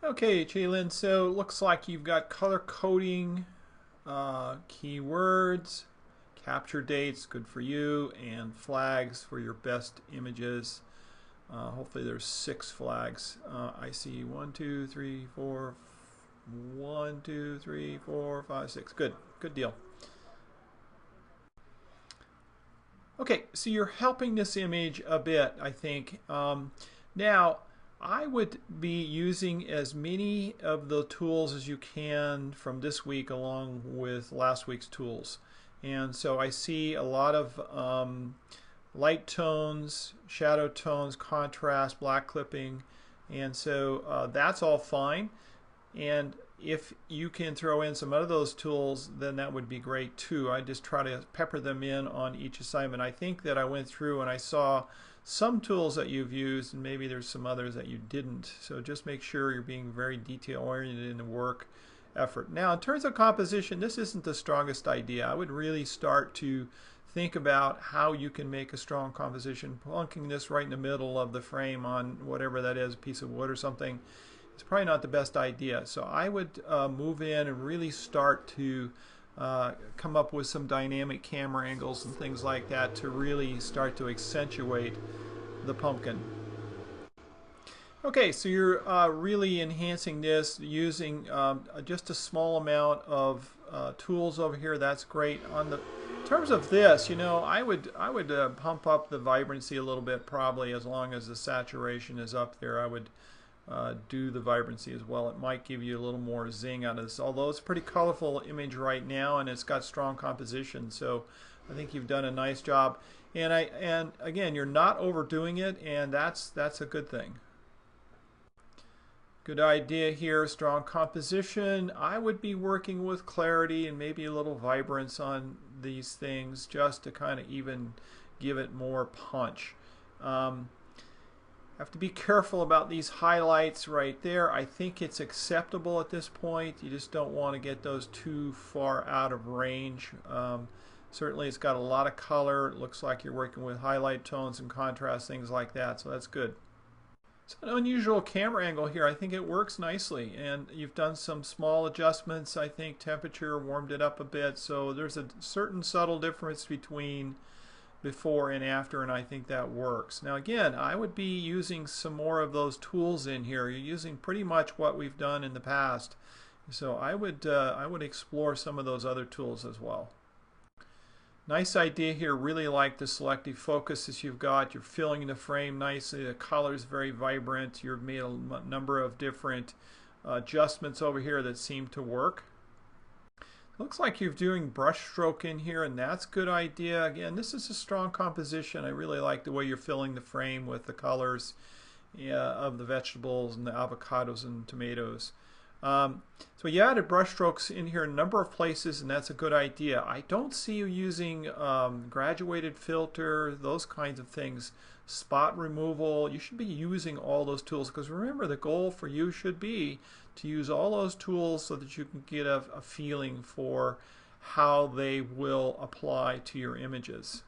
Okay, Jalen, so looks like you've got color coding, keywords, capture dates, good for you, and flags for your best images. Hopefully there's 6 flags. I see 1, 2, 3, 4, 1, 2, 3, 4, 5, 6. Good, good deal. Okay, so you're helping this image a bit, I think. Now, I would be using as many of the tools as you can from this week along with last week's tools. And so I see a lot of light tones, shadow tones, contrast, black clipping, and so that's all fine. And if you can throw in some of those tools, then that would be great too. I just try to pepper them in on each assignment. I think that I went through and I saw some tools that you've used, and maybe there's some others that you didn't. So just make sure you're being very detail oriented in the work effort. Now, in terms of composition, this isn't the strongest idea. I would really start to think about how you can make a strong composition. Plunking this right in the middle of the frame on whatever that is, a piece of wood or something, it's probably not the best idea. So I would move in and really start to come up with some dynamic camera angles and things like that to really start to accentuate the pumpkin. Okay, so you're really enhancing this using just a small amount of tools over here. That's great. In terms of this, I would pump up the vibrancy a little bit, probably, as long as the saturation is up there. I would do the vibrancy as well. It might give you a little more zing out of this, although it's a pretty colorful image right now and it's got strong composition, so I think you've done a nice job. And again, you're not overdoing it, and that's a good thing. Good idea here, strong composition. I would be working with clarity and maybe a little vibrance on these things just to kind of even give it more punch. Have to be careful about these highlights right there. I think it's acceptable at this point. You just don't want to get those too far out of range. Certainly it's got a lot of color. It looks like you're working with highlight tones and contrast, things like that, so that's good. It's an unusual camera angle here. I think it works nicely, and you've done some small adjustments. I think temperature warmed it up a bit, so there's a certain subtle difference between before and after, and I think that works. Now again, I would be using some more of those tools in here. You're using pretty much what we've done in the past, so I would explore some of those other tools as well. Nice idea here. Really like the selective focus that you've got. You're filling the frame nicely. The color is very vibrant. You've made a number of different adjustments over here that seem to work. Looks like you're doing brush stroke in here, and that's a good idea. Again, this is a strong composition. I really like the way you're filling the frame with the colors of the vegetables and the avocados and tomatoes. So you added brush strokes in here in a number of places, and that's a good idea. I don't see you using graduated filter, those kinds of things, spot removal. You should be using all those tools, because remember, the goal for you should be to use all those tools so that you can get a feeling for how they will apply to your images.